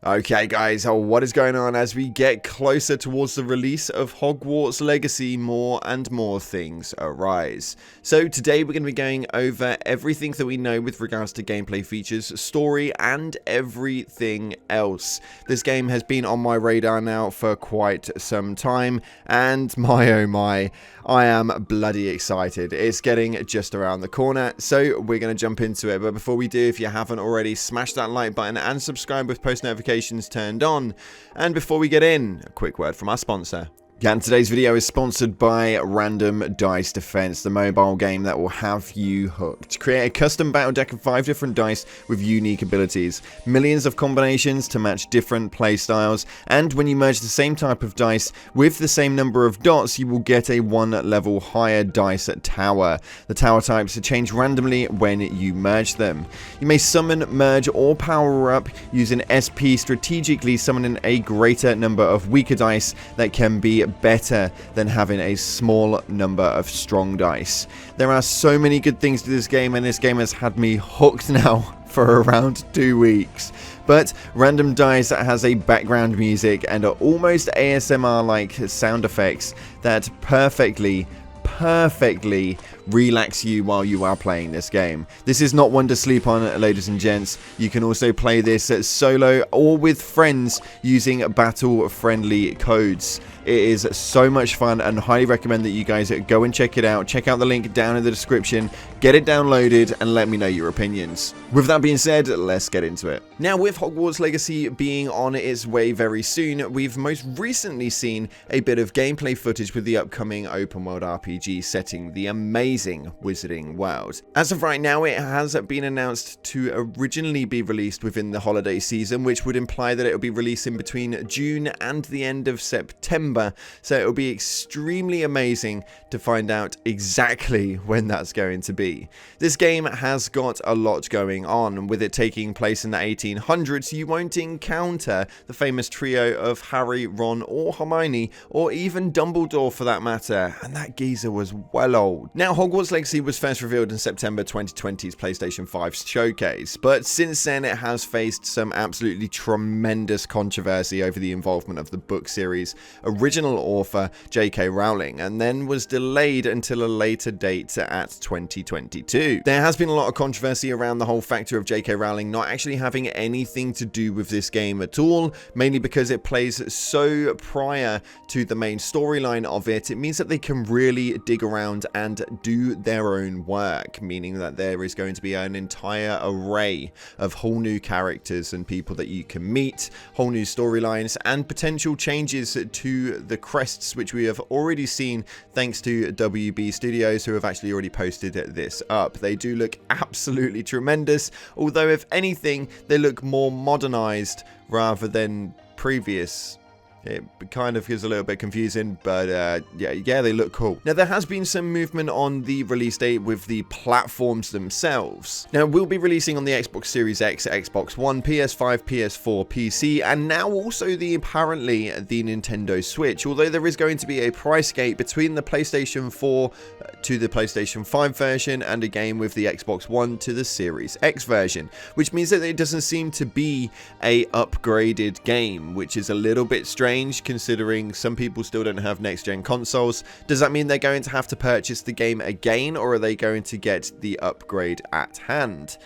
Okay guys, what is going on? As we get closer towards the release of Hogwarts Legacy, more and more things arise. So today we're going to be going over everything that we know with regards to gameplay features, story, and everything else. This game has been on my radar now for quite some time, and my oh my, I am bloody excited. It's getting just around the corner, so we're going to jump into it. But before we do, if you haven't already, smash that like button and subscribe with post notifications turned on. And before we get in, a quick word from our sponsor. And today's video is sponsored by Random Dice Defense, the mobile game that will have you hooked. Create a custom battle deck of 5 different dice with unique abilities, millions of combinations to match different playstyles, and when you merge the same type of dice with the same number of dots, you will get a 1 level higher dice tower. The tower types change randomly when you merge them. You may summon, merge, or power up using SP, strategically summoning a greater number of weaker dice that can be better than having a small number of strong dice. There are so many good things to this game, and this game has had me hooked now for around 2 weeks. But Random Dice has a background music and are almost ASMR-like sound effects that perfectly relax you while you are playing this game. This is not one to sleep on, ladies and gents. You can also play this solo or with friends using battle-friendly codes. It is so much fun, and highly recommend that you guys go and check it out. Check out the link down in the description, get it downloaded, and let me know your opinions. With that being said, let's get into it. Now, with Hogwarts Legacy being on its way very soon, we've most recently seen a bit of gameplay footage with the upcoming open world RPG setting the amazing Wizarding World. As of right now, it has been announced to originally be released within the holiday season, which would imply that it will be releasing between June and the end of September. So it will be extremely amazing to find out exactly when that's going to be. This game has got a lot going on. With it taking place in the 1800s, you won't encounter the famous trio of Harry, Ron, or Hermione, or even Dumbledore for that matter, and that geezer was well old. Now, Hogwarts Legacy was first revealed in September 2020's PlayStation 5 showcase, but since then it has faced some absolutely tremendous controversy over the involvement of the book series original author J.K. Rowling, and then was delayed until a later date at 2022. There has been a lot of controversy around the whole factor of J.K. Rowling not actually having anything to do with this game at all, mainly because it plays so prior to the main storyline of it. It means that they can really dig around and do their own work, meaning that there is going to be an entire array of whole new characters and people that you can meet, whole new storylines, and potential changes to the crests, which we have already seen thanks to WB Studios, who have actually already posted this up. They do look absolutely tremendous, although if anything they look more modernized rather than previous. It kind of is a little bit confusing, but yeah, they look cool. Now, there has been some movement on the release date with the platforms themselves. Now, we'll be releasing on the Xbox Series X, Xbox One, PS5, PS4, PC, and now also apparently the Nintendo Switch, although there is going to be a price gap between the PlayStation 4 to the PlayStation 5 version and a game with the Xbox One to the Series X version, which means that it doesn't seem to be a upgraded game, which is a little bit strange considering some people still don't have next-gen consoles. Does that mean they're going to have to purchase the game again, or are they going to get the upgrade at hand?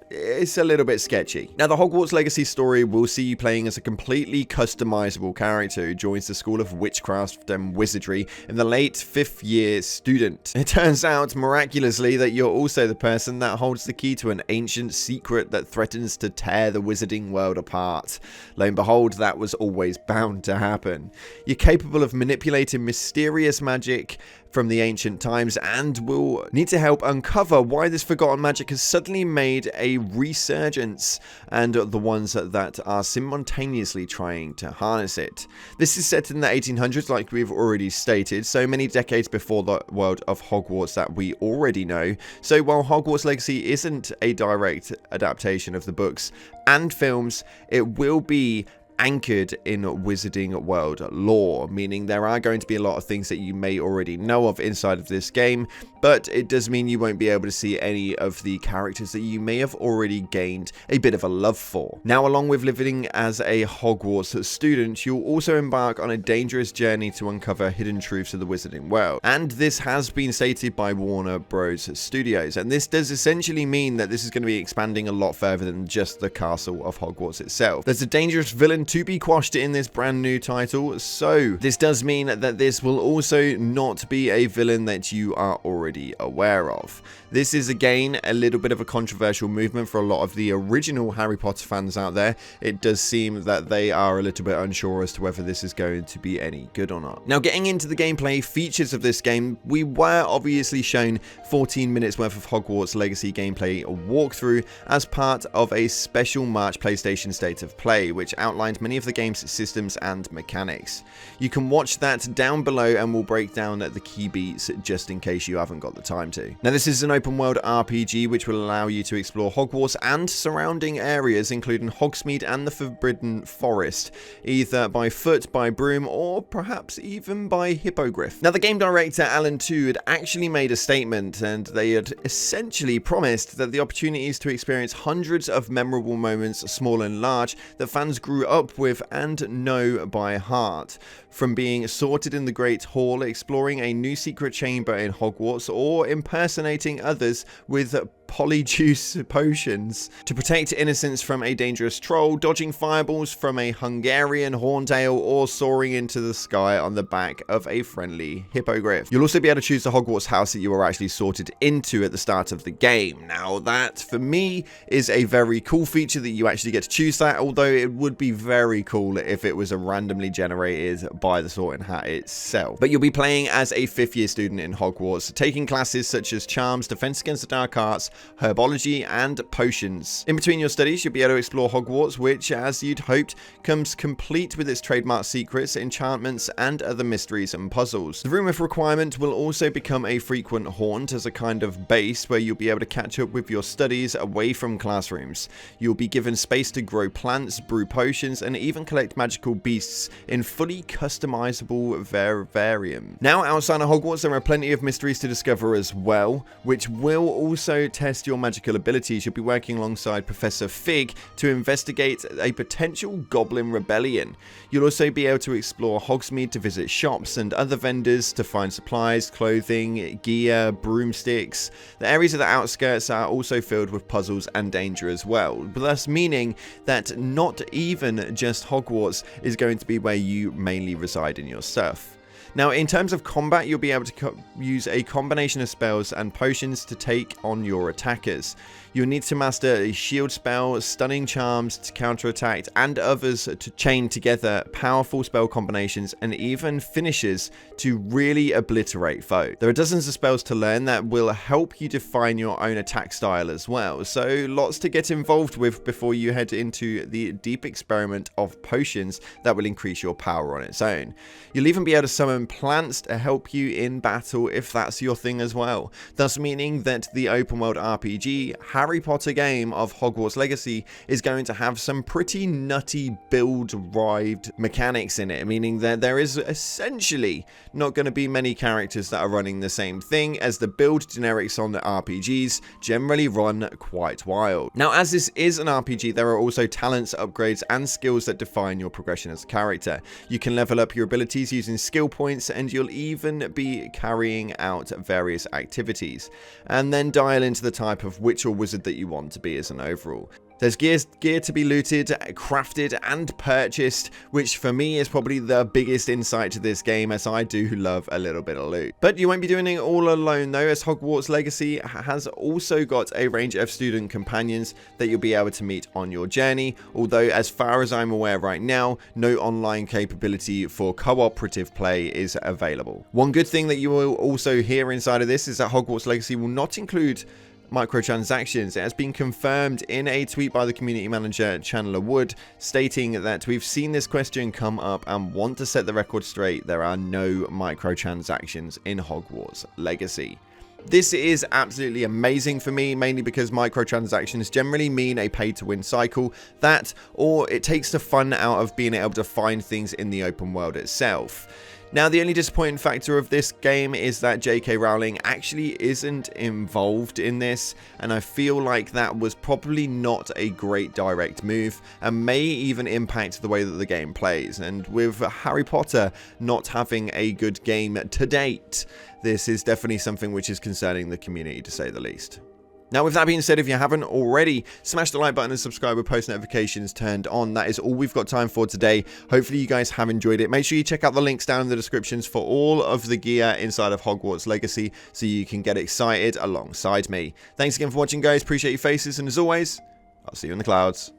It's a little bit sketchy. Now, the Hogwarts Legacy story will see you playing as a completely customizable character who joins the School of Witchcraft and Wizardry in the late 5th year student. It turns out, miraculously, that you're also the person that holds the key to an ancient secret that threatens to tear the Wizarding world apart. Lo and behold, that was always bound to happen. You're capable of manipulating mysterious magic from the ancient times, and will need to help uncover why this forgotten magic has suddenly made a resurgence, and the ones that are simultaneously trying to harness it. This is set in the 1800s, like we've already stated, so many decades before the world of Hogwarts that we already know. So while Hogwarts Legacy isn't a direct adaptation of the books and films, it will be anchored in Wizarding World lore, meaning there are going to be a lot of things that you may already know of inside of this game, but it does mean you won't be able to see any of the characters that you may have already gained a bit of a love for. Now, along with living as a Hogwarts student, you'll also embark on a dangerous journey to uncover hidden truths of the Wizarding World, and this has been stated by Warner Bros. Studios, and this does essentially mean that this is going to be expanding a lot further than just the castle of Hogwarts itself. There's a dangerous villain to be quashed in this brand new title, so this does mean that this will also not be a villain that you are already aware of. This is again a little bit of a controversial movement for a lot of the original Harry Potter fans out there. It does seem that they are a little bit unsure as to whether this is going to be any good or not. Now, getting into the gameplay features of this game, we were obviously shown 14 minutes worth of Hogwarts Legacy gameplay walkthrough as part of a special March PlayStation State of Play, which outlined many of the game's systems and mechanics. You can watch that down below and we'll break down the key beats just in case you haven't got the time to. Now, this is an open world RPG which will allow you to explore Hogwarts and surrounding areas, including Hogsmeade and the Forbidden Forest, either by foot, by broom, or perhaps even by hippogriff. Now, the game director Alan Tudyk had actually made a statement, and they had essentially promised that the opportunities to experience hundreds of memorable moments, small and large, that fans grew up with and know by heart. From being sorted in the Great Hall, exploring a new secret chamber in Hogwarts, or impersonating others with polyjuice potions, to protect innocents from a dangerous troll, dodging fireballs from a Hungarian horntail, or soaring into the sky on the back of a friendly hippogriff. You'll also be able to choose the Hogwarts house that you are actually sorted into at the start of the game. Now, that for me is a very cool feature that you actually get to choose that, although it would be very cool if it was a randomly generated by the sorting hat itself. But you'll be playing as a 5th year student in Hogwarts, taking classes such as Charms, Defense Against the Dark Arts, Herbology, and Potions. In between your studies, you'll be able to explore Hogwarts, which, as you'd hoped, comes complete with its trademark secrets, enchantments, and other mysteries and puzzles. The Room of Requirement will also become a frequent haunt as a kind of base where you'll be able to catch up with your studies away from classrooms. You'll be given space to grow plants, brew potions, and even collect magical beasts in fully customizable vivarium. Now, outside of Hogwarts, there are plenty of mysteries to discover as well, which will also test your magical abilities. You'll be working alongside Professor Fig to investigate a potential goblin rebellion. You'll also be able to explore Hogsmeade to visit shops and other vendors to find supplies, clothing, gear, broomsticks. The areas of the outskirts are also filled with puzzles and danger as well, thus meaning that not even just Hogwarts is going to be where you mainly reside in your stuff. Now, in terms of combat, you'll be able to use a combination of spells and potions to take on your attackers. You'll need to master a shield spell, stunning charms to counterattack, and others to chain together powerful spell combinations and even finishes to really obliterate foes. There are dozens of spells to learn that will help you define your own attack style as well, so lots to get involved with before you head into the deep experiment of potions that will increase your power on its own. You'll even be able to summon plants to help you in battle if that's your thing as well, thus meaning that the open world RPG Harry Potter game of Hogwarts Legacy is going to have some pretty nutty build-derived mechanics in it, meaning that there is essentially not going to be many characters that are running the same thing, as the build generics on the RPGs generally run quite wild. Now, as this is an RPG, there are also talents, upgrades, and skills that define your progression as a character. You can level up your abilities using skill points, and you'll even be carrying out various activities, and then dial into the type of witch or wizard that you want to be as an overall. There's gear to be looted, crafted, and purchased, which for me is probably the biggest insight to this game, as I do love a little bit of loot. But you won't be doing it all alone though, as Hogwarts Legacy has also got a range of student companions that you'll be able to meet on your journey, although as far as I'm aware right now, no online capability for cooperative play is available. One good thing that you will also hear inside of this is that Hogwarts Legacy will not include microtransactions. It has been confirmed in a tweet by the community manager Chandler Wood, stating that we've seen this question come up and want to set the record straight. There are no microtransactions in Hogwarts Legacy. This is absolutely amazing for me, mainly because microtransactions generally mean a pay-to-win cycle, that or it takes the fun out of being able to find things in the open world itself. Now, the only disappointing factor of this game is that J.K. Rowling actually isn't involved in this, and I feel like that was probably not a great direct move, and may even impact the way that the game plays. And with Harry Potter not having a good game to date, this is definitely something which is concerning the community, to say the least. Now, with that being said, if you haven't already, smash the like button and subscribe with post notifications turned on. That is all we've got time for today. Hopefully you guys have enjoyed it. Make sure you check out the links down in the descriptions for all of the gear inside of Hogwarts Legacy so you can get excited alongside me. Thanks again for watching, guys. Appreciate your faces, and as always, I'll see you in the clouds.